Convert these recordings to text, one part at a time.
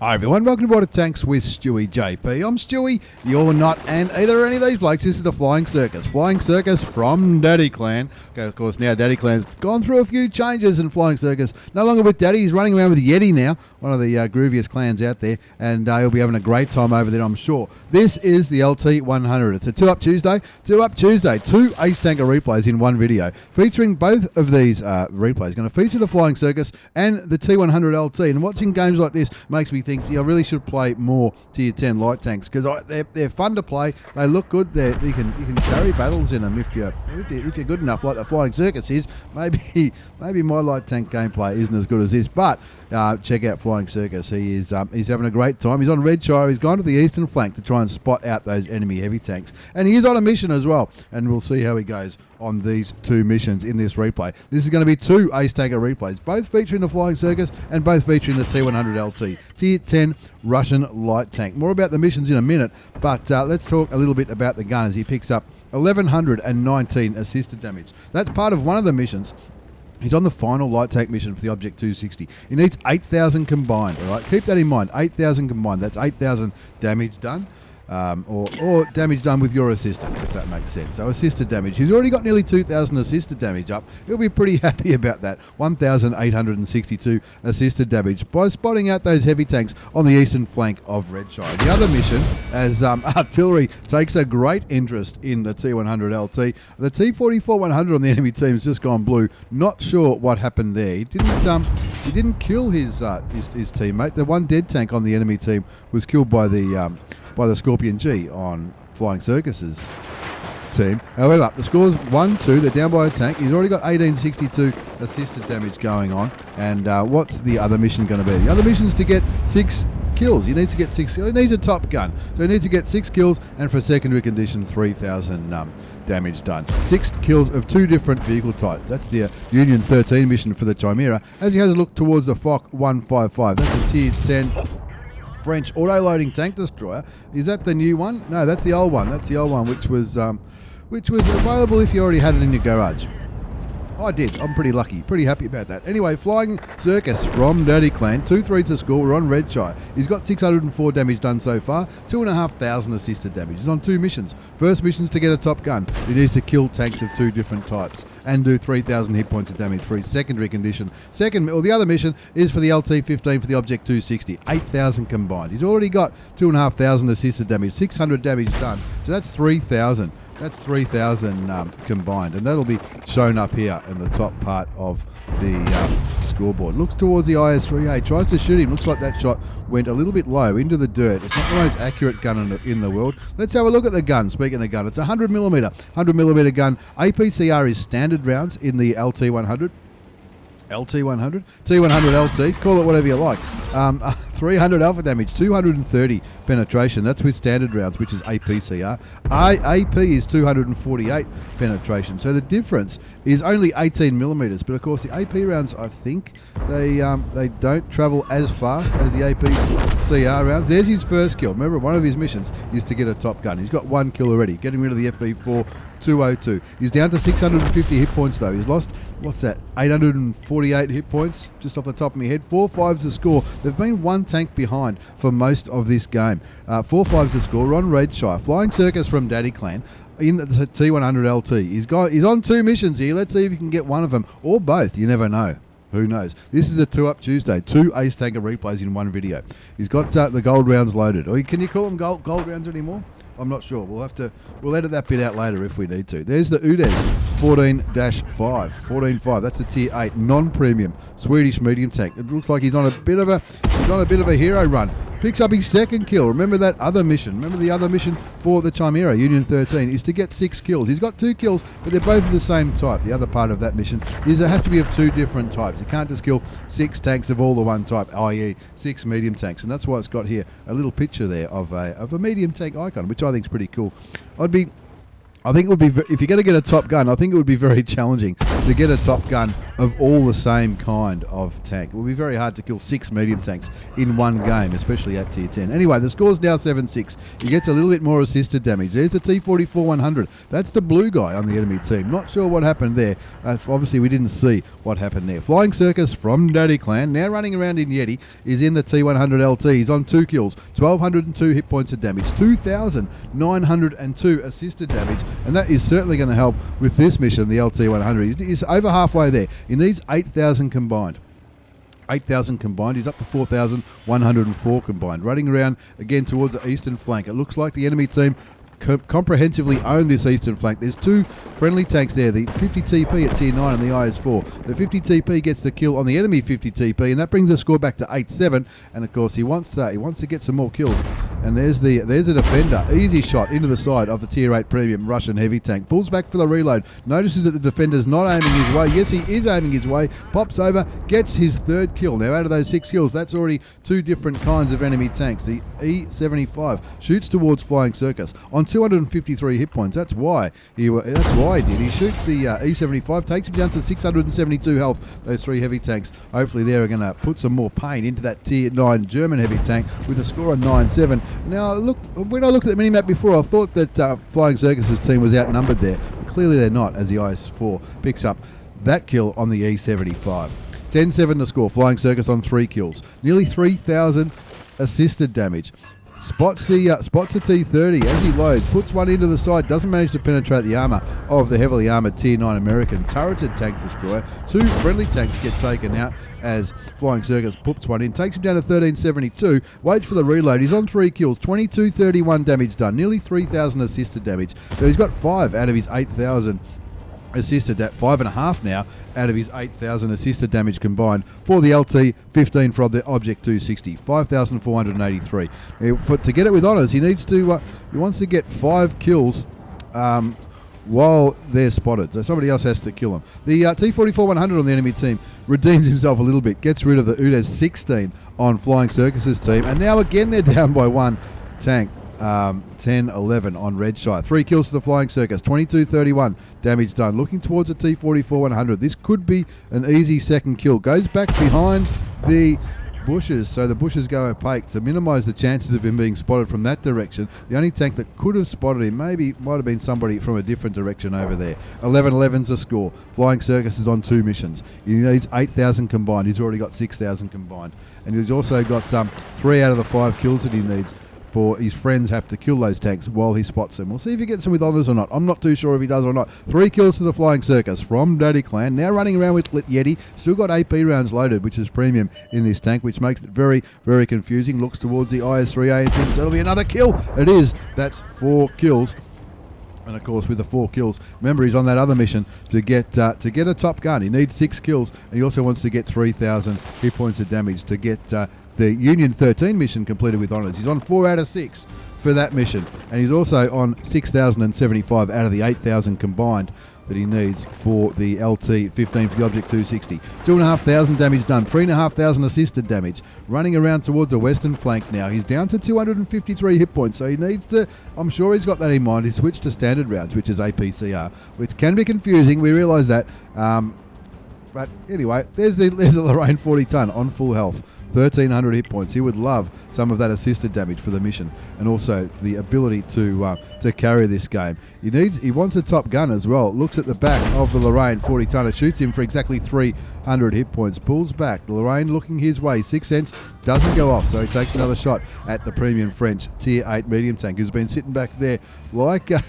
Hi everyone, welcome to Board of Tanks with stewiejp. I'm Stewie, you're not, and either any of these blokes. This is the Flying Circus. Flying Circus from Daddy Clan. Okay, of course, now Daddy Clan's gone through a few changes in Flying Circus. No longer with Daddy, he's running around with Yeti now, one of the grooviest clans out there, and he'll be having a great time over there, I'm sure. This is the LT100. It's a 2-Up Tuesday. 2-Up Tuesday, two Ace Tanker replays in one video, featuring both of these replays. Going to feature the Flying Circus and the T100 LT, and watching games like this makes me think I really should play more Tier 10 light tanks because they're fun to play. They look good. You can carry battles in them if you're good enough, like the Flying Circus is. Maybe my light tank gameplay isn't as good as this, but check out Flying Circus. He's having a great time. He's on Redshire. He's gone to the eastern flank to try and spot out those enemy heavy tanks, and he is on a mission as well. And we'll see how he goes on these two missions in this replay. This is going to be two Ace Tanker replays, both featuring the Flying Circus and both featuring the T100 LT, Tier 10 Russian light tank. More about the missions in a minute, but let's talk a little bit about the gun as he picks up 1119 assisted damage. That's part of one of the missions. He's on the final light tank mission for the Object 260. He needs 8,000 combined, all right? Keep that in mind, 8,000 combined. That's 8,000 damage done. Or damage done with your assistance, if that makes sense. So assisted damage. He's already got nearly 2,000 assisted damage up. He'll be pretty happy about that. 1,862 assisted damage by spotting out those heavy tanks on the eastern flank of Redshire. The other mission, as artillery takes a great interest in the T100 LT. The T44-100 on the enemy team has just gone blue. Not sure what happened there. He didn't kill his teammate. The one dead tank on the enemy team was killed by the Scorpion G on Flying Circus's team. However, the score's 1-2. They're down by a tank. He's already got 1862 assisted damage going on. And what's the other mission going to be? The other mission is to get 6 kills. He needs to get 6 kills. He needs a top gun. So he needs to get 6 kills, and for secondary condition, 3,000 damage done. 6 kills of 2 different vehicle types. That's the Union 13 mission for the Chimera, as he has a look towards the FOC 155. That's a Tier 10 French auto-loading tank destroyer. Is that the new one? No, that's the old one. That's the old one, which was available if you already had it in your garage. I did. I'm pretty lucky. Pretty happy about that. Anyway, Flying Circus from Daddy Clan. 2-3 to score. We're on Redshire. He's got 604 damage done so far. 2,500 assisted damage. He's on 2 missions. First mission's to get a top gun. He needs to kill tanks of 2 different types and do 3,000 hit points of damage for his secondary condition. The other mission is for the LT-15 for the Object 260. 8,000 combined. He's already got 2,500 assisted damage. 600 damage done. So that's 3,000. That's 3,000 combined, and that'll be shown up here in the top part of the scoreboard. Looks towards the ASRock, tries to shoot him. Looks like that shot went a little bit low into the dirt. It's not the most accurate gun in the world. Let's have a look at the gun. Speaking of gun, it's a 100mm gun. APCR is standard rounds in the LT100. LT100, T100 LT, call it whatever you like. 300 alpha damage, 230 penetration. That's with standard rounds, which is APCR. AP is 248 penetration. So the difference is only 18mm. But of course, the AP rounds, I think, they don't travel as fast as the APCR rounds. There's his first kill. Remember, one of his missions is to get a top gun. He's got 1 kill already, getting rid of the FV4. 202. He's down to 650 hit points though. He's lost, what's that, 848 hit points just off the top of my head. 4-5's the score. They've been 1 tank behind for most of this game. 4-5's the score. We're on Redshire. Flying Circus from Daddy Clan in the T100 LT. He's on 2 missions here. Let's see if he can get one of them or both. You never know. Who knows? This is a 2-Up Tuesday. 2 Ace Tanker replays in one video. He's got the gold rounds loaded. Or can you call them gold rounds anymore? I'm not sure. We'll edit that bit out later if we need to. There's the UDES 14-5. That's the Tier 8 non-premium Swedish medium tank. It looks like he's on a bit of a hero run. Picks up his second kill. Remember that other mission. Remember the other mission for the Chimera, Union 13, is to get 6 kills. He's got 2 kills, but they're both of the same type. The other part of that mission is it has to be of 2 different types. You can't just kill 6 tanks of all the one type, i.e. 6 medium tanks. And that's why it's got here a little picture there of a medium tank icon, which I think is pretty cool. I think it would be, if you're going to get a top gun, I think it would be very challenging to get a top gun of all the same kind of tank. It will be very hard to kill 6 medium tanks in one game, especially at tier 10. Anyway, the score's now 7-6. He gets a little bit more assisted damage. There's the T100. That's the blue guy on the enemy team. Not sure what happened there. Obviously, we didn't see what happened there. Flying Circus from Daddy Clan, now running around in Yeti, is in the T100 LT. He's on 2 kills, 1,202 hit points of damage, 2,902 assisted damage, and that is certainly going to help with this mission, the LT100. He's over halfway there. He needs 8,000 combined. 8,000 combined. He's up to 4,104 combined. Running around again towards the eastern flank. It looks like the enemy team comprehensively own this eastern flank. There's 2 friendly tanks there, the 50 TP at tier 9 and the IS-4. The 50 TP gets the kill on the enemy 50 TP, and that brings the score back to 8-7. And of course he wants to get some more kills. And there's a defender, easy shot into the side of the tier 8 premium Russian heavy tank. Pulls back for the reload, notices that the defender's not aiming his way. Yes, he is aiming his way. Pops over, gets his 3rd kill. Now out of those 6 kills, that's already 2 different kinds of enemy tanks. The E75 shoots towards Flying Circus on 253 hit points. That's why he did. He shoots the E75, takes him down to 672 health. Those 3 heavy tanks. Hopefully they're going to put some more pain into that tier 9 German heavy tank with a score of 9-7. Now look, when I looked at the minimap before, I thought that Flying Circus's team was outnumbered there. But clearly they're not, as the IS-4 picks up that kill on the E75. 10-7 to score. Flying Circus on 3 kills. Nearly 3,000 assisted damage. Spots a T30 as he loads, puts one into the side, doesn't manage to penetrate the armour of the heavily armoured Tier 9 American turreted tank destroyer. 2 friendly tanks get taken out as Flying Circus puts one in, takes him down to 1372, waits for the reload. He's on 3 kills, 2231 damage done, nearly 3,000 assisted damage. So he's got 5 out of his 8,000 assisted, that 5.5 now out of his 8,000 assisted damage combined for the LT, 15 for the Object 260, 5,483. To get it with honours, he wants to get 5 kills while they're spotted, so somebody else has to kill him. The T100 on the enemy team redeems himself a little bit, gets rid of the UDES 16 on Flying Circus's team, and now again they're down by 1 tank. 10-11 on Redshire. 3 kills to the Flying Circus, 2231 damage done. Looking towards the T100. This could be an easy 2nd kill. Goes back behind the bushes, so the bushes go opaque to minimise the chances of him being spotted from that direction. The only tank that could have spotted him might have been somebody from a different direction over there. 11-11's a score. Flying Circus is on 2 missions. He needs 8,000 combined. He's already got 6,000 combined. And he's also got 3 out of the 5 kills that he needs. For his friends have to kill those tanks while he spots them. We'll see if he gets them with honours or not. I'm not too sure if he does or not. 3 kills to the Flying Circus from Daddy Clan. Now running around with Yeti. Still got AP rounds loaded, which is premium in this tank, which makes it very, very confusing. Looks towards the IS-3A and thinks that'll be another kill. It is. That's 4 kills. And of course, with the 4 kills, remember he's on that other mission to get a top gun. He needs 6 kills, and he also wants to get 3,000 hit points of damage to get the Union 13 mission completed with honours. He's on 4 out of 6 for that mission, and he's also on 6,075 out of the 8,000 combined that he needs for the LT, 15 for the Object 260. 2,500 damage done, 3,500 assisted damage. Running around towards the western flank now. He's down to 253 hit points, so he needs to, I'm sure he's got that in mind. He switched to standard rounds, which is APCR, which can be confusing, we realise that. But anyway, there's the Lorraine 40 ton on full health. 1,300 hit points. He would love some of that assisted damage for the mission, and also the ability to carry this game. He wants a top gun as well. Looks at the back of the Lorraine 40 tonner, shoots him for exactly 300 hit points. Pulls back. The Lorraine looking his way. 6 cents doesn't go off, so he takes another shot at the premium French Tier 8 medium tank, who's been sitting back there like a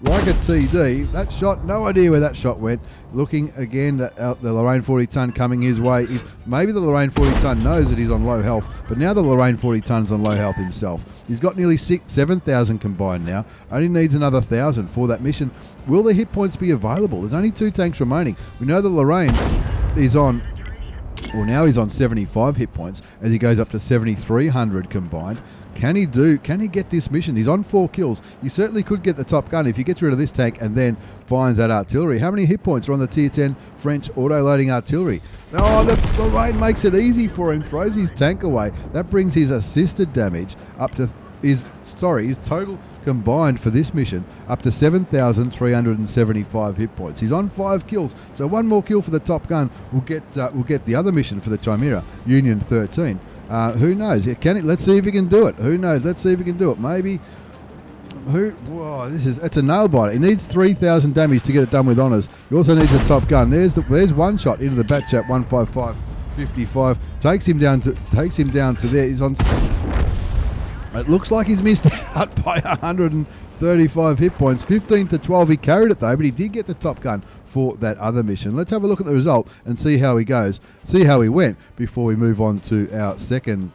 TD. That shot, no idea where that shot went. Looking again at the Lorraine 40 ton coming his way. Maybe the Lorraine 40 ton knows that he's on low health, but now the Lorraine 40 ton's on low health himself. He's got nearly 7,000 combined now. Only needs another 1,000 for that mission. Will the hit points be available? There's only 2 tanks remaining. We know the Lorraine is on, well, now he's on 75 hit points as he goes up to 7,300 combined. Can he get this mission? He's on 4 kills. You certainly could get the top gun if he gets rid of this tank and then finds that artillery. How many hit points are on the Tier 10 French auto-loading artillery? Oh, the Lorraine makes it easy for him, throws his tank away. That brings his assisted damage up to his total combined for this mission, up to 7,375 hit points. He's on 5 kills, so one more kill for the top gun will get the other mission for the Chimera, Union 13. Who knows? Let's see if he can do it. Who knows? Let's see if he can do it. Maybe. It's a nail biter. He needs 3,000 damage to get it done with honours. He also needs a top gun. There's one shot into the bat chap, 155.55. Takes him down to there. He's on. It looks like he's missed out by 135 hit points. 15 to 12. He carried it though, but he did get the top gun for that other mission. Let's have a look at the result and see how he goes. See how he went before we move on to our second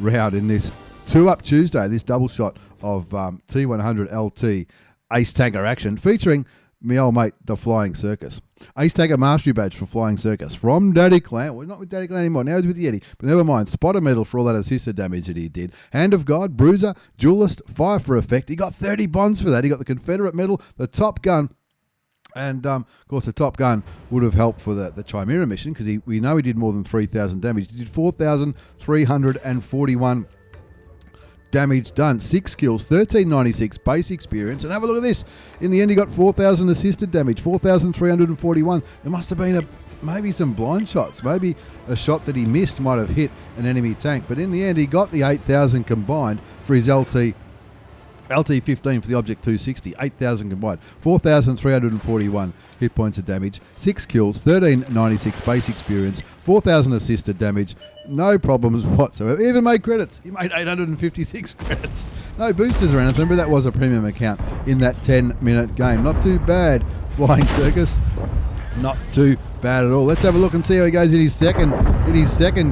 round in this 2-Up Tuesday, this double shot of T100 LT Ace Tanker action featuring me old mate, the Flying Circus. Ace Tanker Mastery Badge for Flying Circus from Daddy Clan. Well, not with Daddy Clan anymore. Now he's with Yeti. But never mind. Spotter medal for all that assisted damage that he did. Hand of God, Bruiser, Duelist, Fire for Effect. He got 30 bonds for that. He got the Confederate medal, the Top Gun. And, of course, the Top Gun would have helped for the Chimera mission because we know he did more than 3,000 damage. He did 4,341 damage done, 6 kills, 1396 base experience, and have a look at this. In the end, he got 4,000 assisted damage, 4,341. There must have been maybe some blind shots. Maybe a shot that he missed might have hit an enemy tank, but in the end, he got the 8,000 combined for his LT15 for the Object 260, 8,000 combined, 4,341 hit points of damage, 6 kills, 1396 base experience, 4,000 assisted damage, no problems whatsoever. He even made credits. He made 856 credits. No boosters or anything, but that was a premium account in that 10-minute game. Not too bad, Flying Circus. Not too bad at all. Let's have a look and see how he goes in his second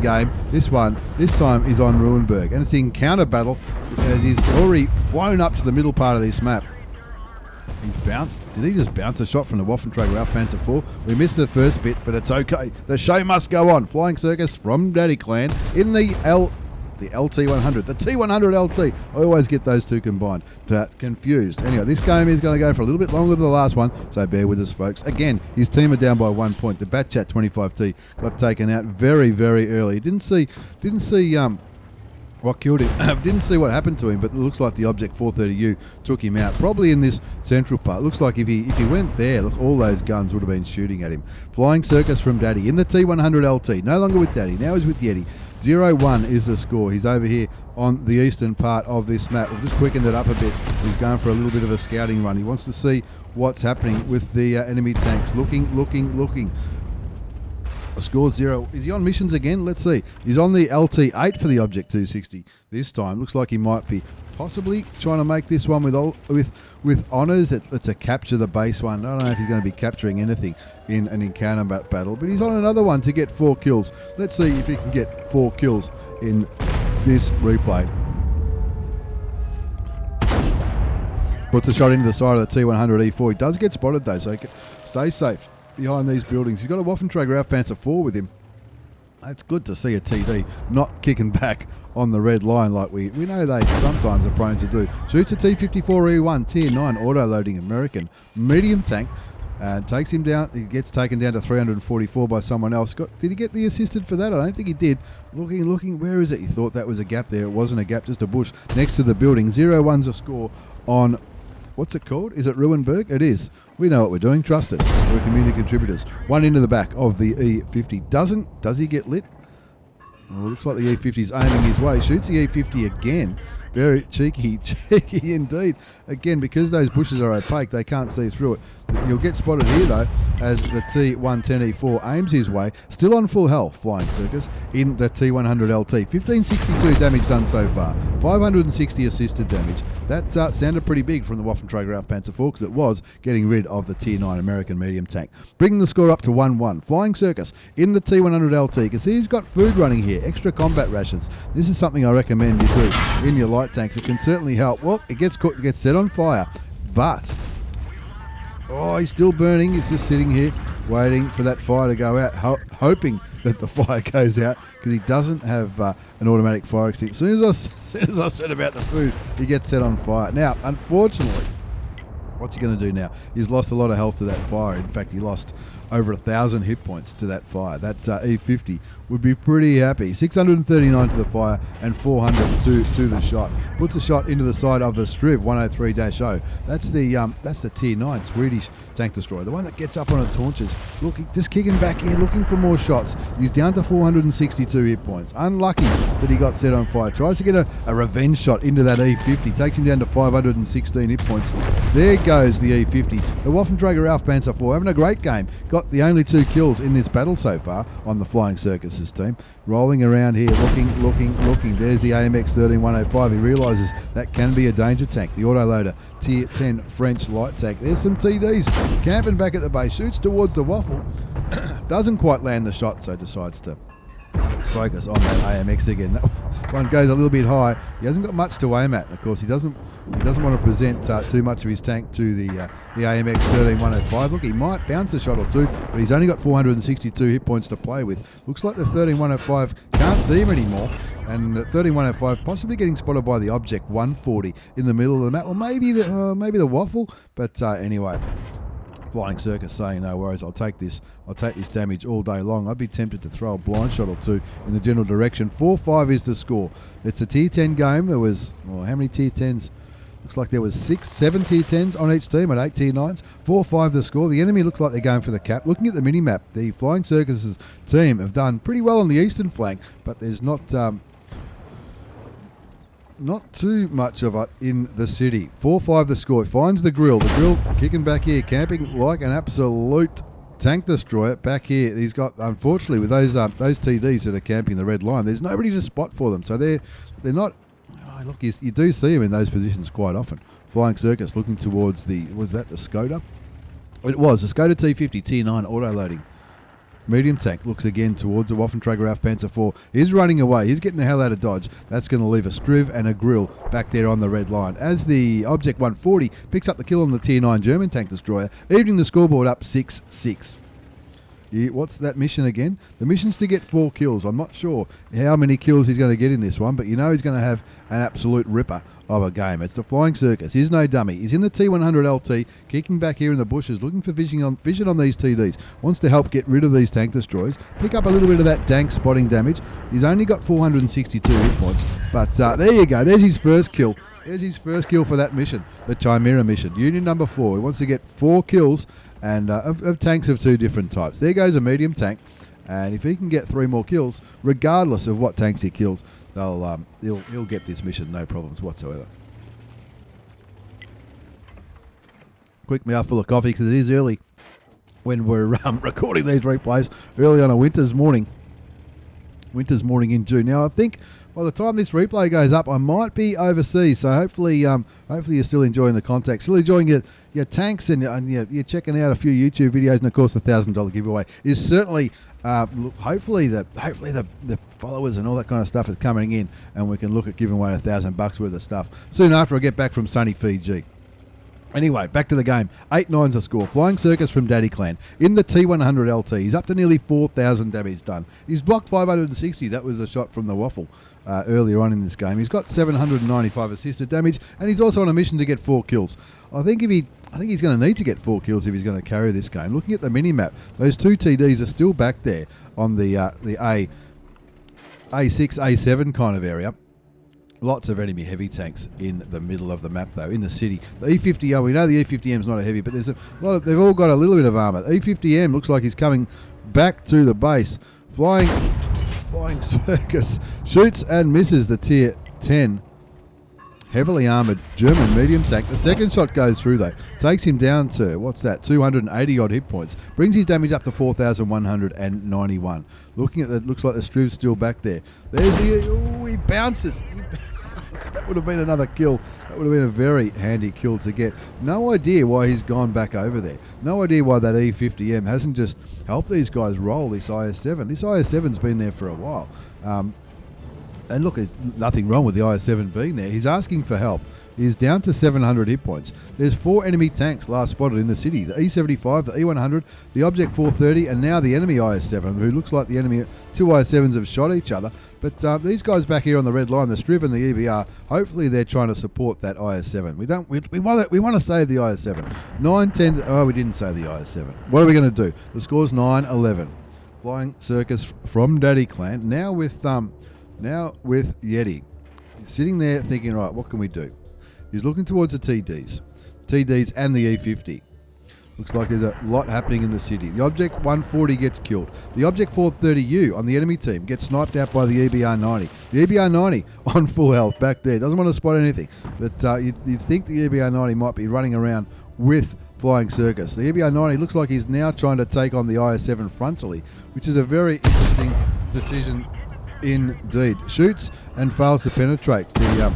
game. This time is on Ruinberg, and it's the encounter battle as he's already flown up to the middle part of this map. He's bounced. Did he just bounce a shot from the Waffentrager Ralph Panzer IV? We missed the first bit, but it's okay. The show must go on. Flying Circus from Daddy Clan in the LT100, the T100 LT. I always get those two combined, confused. Anyway, this game is going to go for a little bit longer than the last one, so bear with us, folks. Again, his team are down by 1 point. The Batchat 25T got taken out very, very early. Didn't see what killed him. Didn't see what happened to him, but it looks like the Object 430U took him out. Probably in this central part. Looks like if he went there, look, all those guns would have been shooting at him. Flying Circus from Daddy in the T100 LT. No longer with Daddy. Now he's with Yeti. 0-1 is the score. He's over here on the eastern part of this map. We've just quickened it up a bit. He's going for a little bit of a scouting run. He wants to see what's happening with the enemy tanks. Looking. Scored 0. Is he on missions again? Let's see. He's on the LT8 for the Object 260 this time. Looks like he might be possibly trying to make this one with honours. It's a capture the base one. I don't know if he's going to be capturing anything in an encounter battle, but he's on another one to get 4 kills. Let's see if he can get 4 kills in this replay. Puts a shot into the side of the T100 E4. He does get spotted though, so he can stay safe behind these buildings. He's got a Waffentrager Ralph Panzer IV with him. It's good to see a TD not kicking back on the red line like we know they sometimes are prone to do. Shoots a T-54E1 Tier 9 auto-loading American medium tank and takes him down. He gets taken down to 344 by someone else. Did he get the assisted for that? I don't think he did. Looking, where is it? He thought that was a gap there. It wasn't a gap, just a bush next to the building. 0-1's a score on... What's it called? Is it Ruinberg? It is. We know what we're doing. Trust us. We're community contributors. One into the back of the E50. Does he get lit? Well, looks like the E50's aiming his way. Shoots the E50 again. Very cheeky indeed. Again, because those bushes are opaque, they can't see through it. He'll get spotted here, though, as the T110E4 aims his way. Still on full health, Flying Circus, in the T100 LT. 1562 damage done so far. 560 assisted damage. That sounded pretty big from the Waffentrager Ralph Panzer IV because it was getting rid of the Tier 9 American medium tank. Bringing the score up to 1-1. Flying Circus in the T100 LT. You can see he's got food running here. Extra combat rations. This is something I recommend you do in your light tanks. It can certainly help. Well, it gets set on fire, but he's still burning. He's just sitting here waiting for that fire to go out, hoping that the fire goes out because he doesn't have an automatic fire extinguisher. As soon as I said about the food, he gets set on fire. Now, unfortunately, what's he going to do now? He's lost a lot of health to that fire. In fact, he lost over 1,000 hit points to that fire. That E50 would be pretty happy. 639 to the fire and 400 to the shot. Puts a shot into the side of the Striv 103-0. That's the Tier 9 Swedish tank destroyer, the one that gets up on its haunches, just kicking back here, looking for more shots. He's down to 462 hit points. Unlucky that he got set on fire. Tries to get a revenge shot into that E50. Takes him down to 516 hit points. There goes the E50. The Waffenträger Ralph Panzer IV having a great game. Got the only 2 kills in this battle so far on the Flying Circus team. Rolling around here, looking. There's the AMX 13105. He realises that can be a danger tank. The autoloader Tier 10 French light tank. There's some TDs camping back at the base. Shoots towards the Waffle. Doesn't quite land the shot, so decides to focus on that AMX again. That one goes a little bit high. He hasn't got much to aim at. And of course, he doesn't want to present too much of his tank to the AMX 13105. Look, he might bounce a shot or two, but he's only got 462 hit points to play with. Looks like the 13105 can't see him anymore, and the 13105 possibly getting spotted by the Object 140 in the middle of the map, or maybe the Waffle. But anyway, Flying Circus saying, no worries, I'll take this damage all day long. I'd be tempted to throw a blind shot or two in the general direction. 4-5 is the score. It's a Tier 10 game. There was, how many Tier 10s? Looks like there was 7 Tier 10s on each team and 8 Tier 9s. 4-5 the score. The enemy looks like they're going for the cap. Looking at the mini-map, the Flying Circus team have done pretty well on the eastern flank, but there's not too much of it in the city. 4-5 the score. Finds the grill. The grill kicking back here, camping like an absolute tank destroyer back here. He's got, unfortunately, with those TDs that are camping the red line, there's nobody to spot for them. So they're not. Oh, look, you do see them in those positions quite often. Flying Circus looking towards was that the Skoda? It was the Skoda T50 Tier 9 auto loading. Medium tank looks again towards the Waffenträger Ralph Panzer IV. He's running away. He's getting the hell out of Dodge. That's going to leave a Striv and a grill back there on the red line. As the Object 140 picks up the kill on the Tier 9 German tank destroyer, evening the scoreboard up 6-6. What's that mission again? The mission's to get 4 kills. I'm not sure how many kills he's going to get in this one, but you know he's going to have an absolute ripper of a game. It's the Flying Circus. He's no dummy. He's in the T100 LT, kicking back here in the bushes, looking for vision on these TDs. Wants to help get rid of these tank destroyers, pick up a little bit of that dank spotting damage. He's only got 462 hit points, but there you go. There's his first kill. There's his first kill for that mission, the Chimera mission. Union number 4. He wants to get 4 kills and of tanks of 2 different types. There goes a medium tank, and if he can get 3 more kills, regardless of what tanks he kills, he'll get this mission, no problems whatsoever. Quick mouthful of coffee because it is early when we're recording these replays, early on a winter's morning in June. Now I think by the time this replay goes up, I might be overseas, so hopefully you're still enjoying the content, still enjoying your tanks, and you're checking out a few YouTube videos, and of course the $1,000 giveaway is certainly hopefully the followers and all that kind of stuff is coming in, and we can look at giving away $1,000 worth of stuff soon after I get back from sunny Fiji. Anyway, back to the game. 8-9's a score. Flying Circus from Daddy Clan in the T100 LT. He's up to nearly 4,000 damage done. He's blocked 560. That was a shot from the Waffle earlier on in this game. He's got 795 assisted damage, and he's also on a mission to get 4 kills. I think he's going to need to get 4 kills if he's going to carry this game. Looking at the mini-map, those 2 TDs are still back there on the A6, A7 kind of area. Lots of enemy heavy tanks in the middle of the map, though, in the city. The E50M, we know the E50M is not a heavy, but there's a lot of, they've all got a little bit of armour. The E50M looks like he's coming back to the base. Flying Circus shoots and misses the Tier 10 heavily armoured German medium tank. The second shot goes through, though. Takes him down to, 280 odd hit points. Brings his damage up to 4,191. Looking at that, looks like the Striv's still back there. There's he bounces. That would have been another kill. That would have been a very handy kill to get. No idea why he's gone back over there. No idea why that E50M hasn't just helped these guys roll this IS-7. This IS-7's been there for a while. And look, there's nothing wrong with the IS-7 being there. He's asking for help. He's down to 700 hit points. There's 4 enemy tanks last spotted in the city. The E75, the E100, the Object 430, and now the enemy IS-7, who looks like the enemy 2 IS-7s have shot each other. But these guys back here on the red line, the Striv and the EBR, hopefully they're trying to support that IS-7. We want to save the IS-7. 9, 10, oh, we didn't save the IS-7. What are we going to do? The score's 9-11. Flying Circus from Daddy Clan, now with Yeti. He's sitting there thinking, right, what can we do? He's looking towards the TDs and the E50. Looks like there's a lot happening in the city. The Object 140 gets killed. The Object 430U on the enemy team gets sniped out by the EBR 90. The EBR 90 on full health back there. Doesn't want to spot anything. But you'd think the EBR 90 might be running around with Flying Circus. The EBR 90 looks like he's now trying to take on the IS-7 frontally, which is a very interesting decision indeed. Shoots and fails to penetrate the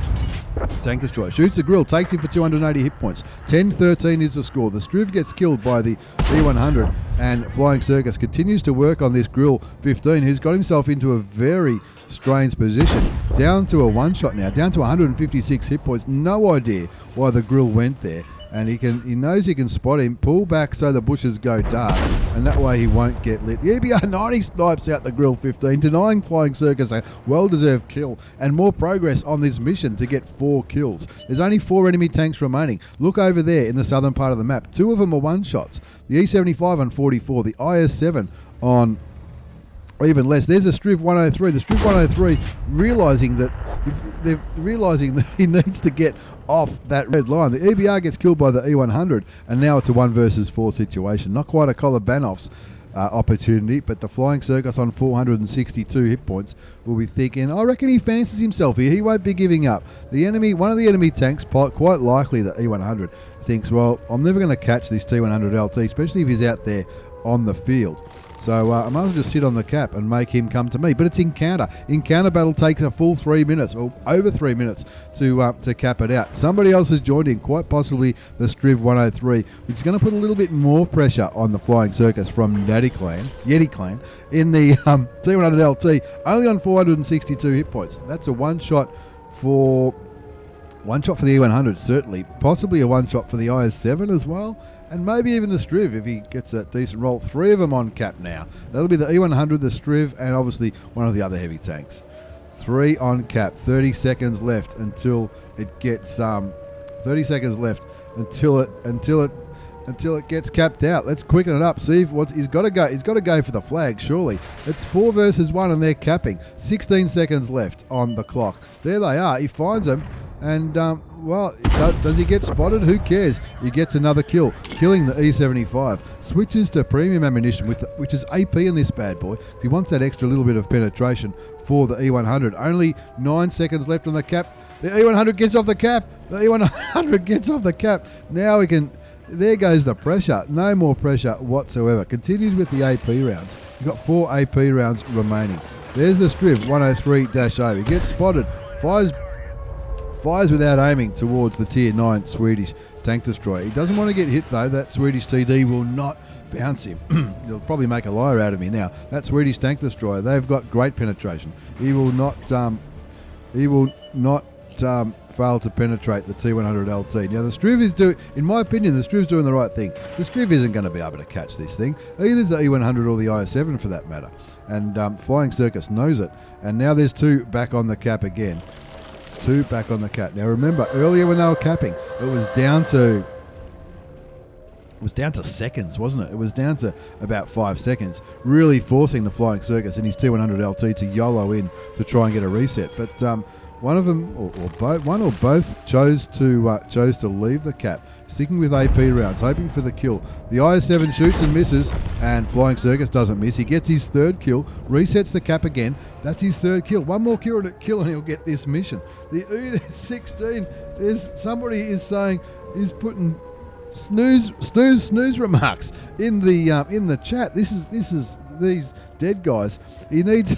tank destroyer. Shoots the grill, takes him for 280 hit points. 10-13 is the score. The Striv gets killed by the E100, and Flying Circus continues to work on this grill 15, who's got himself into a very strange position. Down to a one-shot now, down to 156 hit points. No idea why the grill went there. And he knows he can spot him, pull back so the bushes go dark, and that way he won't get lit. The EBR 90 snipes out the grill 15, denying Flying Circus a well-deserved kill and more progress on this mission to get 4 kills. There's only 4 enemy tanks remaining. Look over there in the southern part of the map. 2 of them are one-shots. The E75 on 44, the IS-7 on even less. There's a Striv 103. The Striv 103 realising that he needs to get off that red line. The EBR gets killed by the E100, and now it's a 1 versus 4 situation. Not quite a Kolobanov's opportunity, but the Flying Circus on 462 hit points will be thinking, I reckon he fancies himself here. He won't be giving up. One of the enemy tanks, quite likely the E100, thinks, well, I'm never going to catch this T100 LT, especially if he's out there on the field. So I might as well just sit on the cap and make him come to me. But it's encounter. Encounter battle takes a full 3 minutes, or over 3 minutes, to cap it out. Somebody else has joined in, quite possibly the Striv 103, which is going to put a little bit more pressure on the Flying Circus from Yeti Clan, in the T100 LT, only on 462 hit points. That's a one-shot for the E100, certainly. Possibly a one-shot for the IS-7 as well. And maybe even the Striv if he gets a decent roll. 3 of them on cap now. That'll be the E100, the Striv, and obviously one of the other heavy tanks. 3 on cap. 30 seconds left until it gets 30 seconds left until it gets capped out. Let's quicken it up. See what he's got to go. He's got to go for the flag, surely. It's 4 versus 1 and they're capping. 16 seconds left on the clock. There they are. He finds them. And, well, does he get spotted? Who cares? He gets another kill, killing the E75. Switches to premium ammunition, which is AP in this bad boy. He wants that extra little bit of penetration for the E100. Only 9 seconds left on the cap. The E100 gets off the cap. The E100 gets off the cap. Now we can... There goes the pressure. No more pressure whatsoever. Continues with the AP rounds. We've got 4 AP rounds remaining. There's the Striv 103-0. He gets spotted. Fires without aiming towards the Tier 9 Swedish tank destroyer. He doesn't want to get hit though. That Swedish TD will not bounce him. He'll probably make a liar out of me now. That Swedish tank destroyer, they've got great penetration. He will not fail to penetrate the T100 LT. Now the Striv is in my opinion, the Striv's doing the right thing. The Striv isn't going to be able to catch this thing. Either the E100 or the IS-7 for that matter. And Flying Circus knows it. And now there's 2 back on the cap again. 2 back on the cap. Now remember, earlier when they were capping, it was down to seconds, wasn't it? It was down to about 5 seconds, really forcing the Flying Circus and his T100 LT to YOLO in to try and get a reset. But one of them, one or both, chose to leave the cap, sticking with AP rounds, hoping for the kill. The IS-7 shoots and misses, and Flying Circus doesn't miss. He gets his 3rd kill, resets the cap again. That's his 3rd kill. One more kill and he'll get this mission. The U16 somebody is saying he's putting snooze remarks in the chat. This is these dead guys. He needs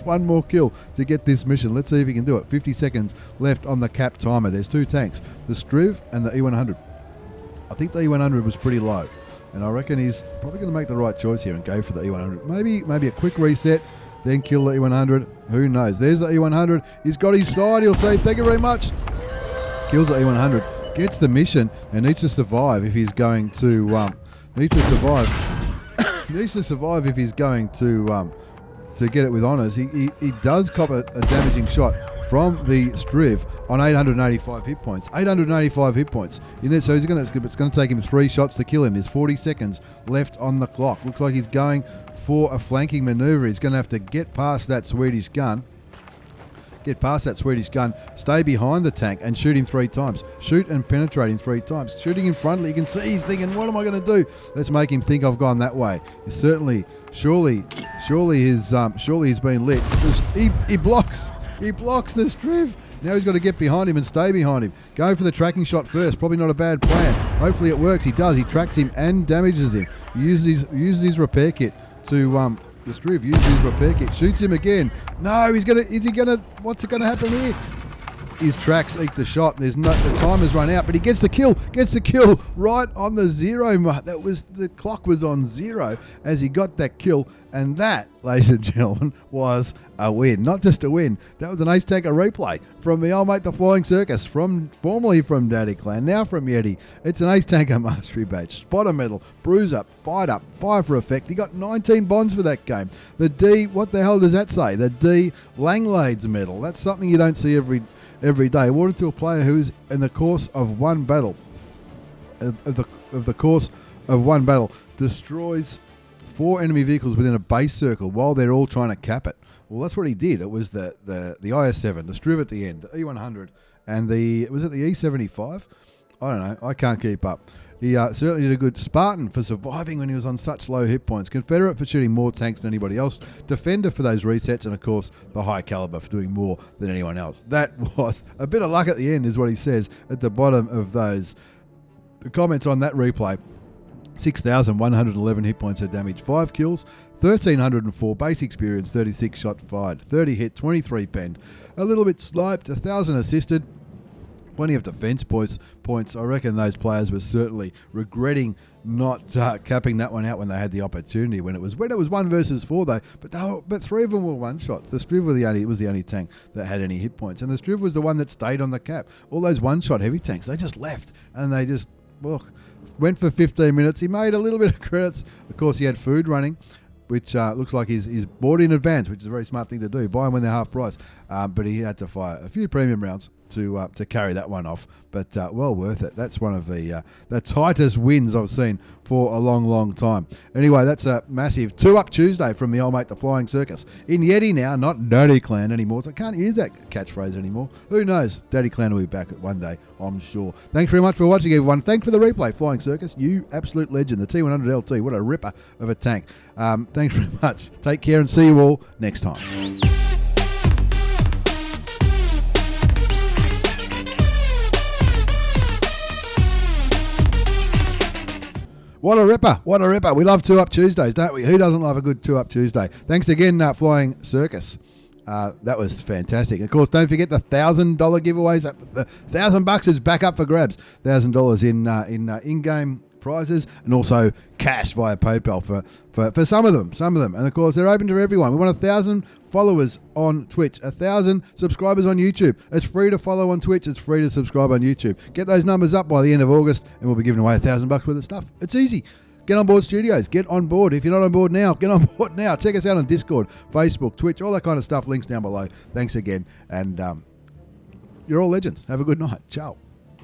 one more kill to get this mission. Let's see if he can do it. 50 seconds left on the cap timer. There's 2 tanks, the Striv and the E100. I think the E100 was pretty low, and I reckon he's probably going to make the right choice here and go for the E100. Maybe a quick reset. then kill the E100. Who knows? There's the E100. He's got his side. He'll say, thank you very much. Kills the E100. Gets the mission and needs to survive if he's going to... needs to survive if he's going to get it with honours. He does cop a damaging shot from the Striv on 885 hit points. 885 hit points. So it's going to take him 3 shots to kill him. There's 40 seconds left on the clock. Looks like he's going for a flanking manoeuvre. He's going to have to get past that Swedish gun. Stay behind the tank and shoot him 3 times. Shoot and penetrate him 3 times. Shooting in front, you can see he's thinking, what am I going to do? Let's make him think I've gone that way. Surely he's been lit. He blocks the Striv. Now he's got to get behind him and stay behind him. Go for the tracking shot first. Probably not a bad plan. Hopefully it works. He does. He tracks him and damages him. Uses his repair kit to the Striv uses his repair kit, shoots him again. No, what's going to happen here? His tracks eat the shot. The time has run out, but he gets the kill right on the 0 mark. The clock was on 0 as he got that kill, and that, ladies and gentlemen, was a win. Not just a win, that was an ace tanker replay from the old mate the Flying Circus, formerly from Daddy Clan, now from Yeti. It's an ace tanker mastery badge, spotter medal, bruise up, fire for effect. He got 19 bonds for that game. The D, what the hell does that say? The D Langlades medal. That's something you don't see every day. Awarded to a player who is in the course of one battle, destroys 4 enemy vehicles within a base circle while they're all trying to cap it. Well, that's what he did. It was the IS-7, the Striv at the end, the E100, and was it the E75? I don't know. I can't keep up. He certainly did a good. Spartan for surviving when he was on such low hit points. Confederate for shooting more tanks than anybody else. Defender for those resets. And, of course, the High Caliber for doing more than anyone else. That was a bit of luck at the end is what he says at the bottom of the comments on that replay. 6,111 hit points of damage. 5 kills. 1,304 base experience. 36 shot fired. 30 hit. 23 penned. A little bit sniped. 1,000 assisted. Plenty of defence points. I reckon those players were certainly regretting not capping that one out when they had the opportunity. When it was 1 versus 4 though, but 3 of them were one shots. The Striv was the only tank that had any hit points, and the Striv was the one that stayed on the cap. All those one shot heavy tanks, they just left and they just went for 15 minutes. He made a little bit of credits. Of course, he had food running, which looks like he's bought in advance, which is a very smart thing to do. Buy them when they're half price. But he had to fire a few premium rounds to carry that one off. But well worth it. That's one of the tightest wins I've seen for a long, long time. Anyway, that's a massive 2-Up Tuesday from the old mate, the Flying Circus. In Yeti now, not Daddy Clan anymore. So I can't use that catchphrase anymore. Who knows? Daddy Clan will be back at one day, I'm sure. Thanks very much for watching, everyone. Thanks for the replay, Flying Circus. You absolute legend. The T100 LT. What a ripper of a tank. Thanks very much. Take care and see you all next time. What a ripper. We love 2-Up Tuesdays, don't we? Who doesn't love a good 2-Up Tuesday? Thanks again, Flying Circus. That was fantastic. Of course, don't forget the $1,000 giveaways. The $1,000 is back up for grabs. $1,000 in in-game prizes and also cash via PayPal for some of them. And of course, they're open to everyone. We want 1,000 followers on Twitch, 1,000 subscribers on YouTube. It's free to follow on Twitch. It's free to subscribe on YouTube. Get those numbers up by the end of August and we'll be giving away $1,000 worth of stuff. It's easy. Get on board Studios. Get on board. If you're not on board now, get on board now. Check us out on Discord, Facebook, Twitch, all that kind of stuff. Links down below. Thanks again. And you're all legends. Have a good night. Ciao.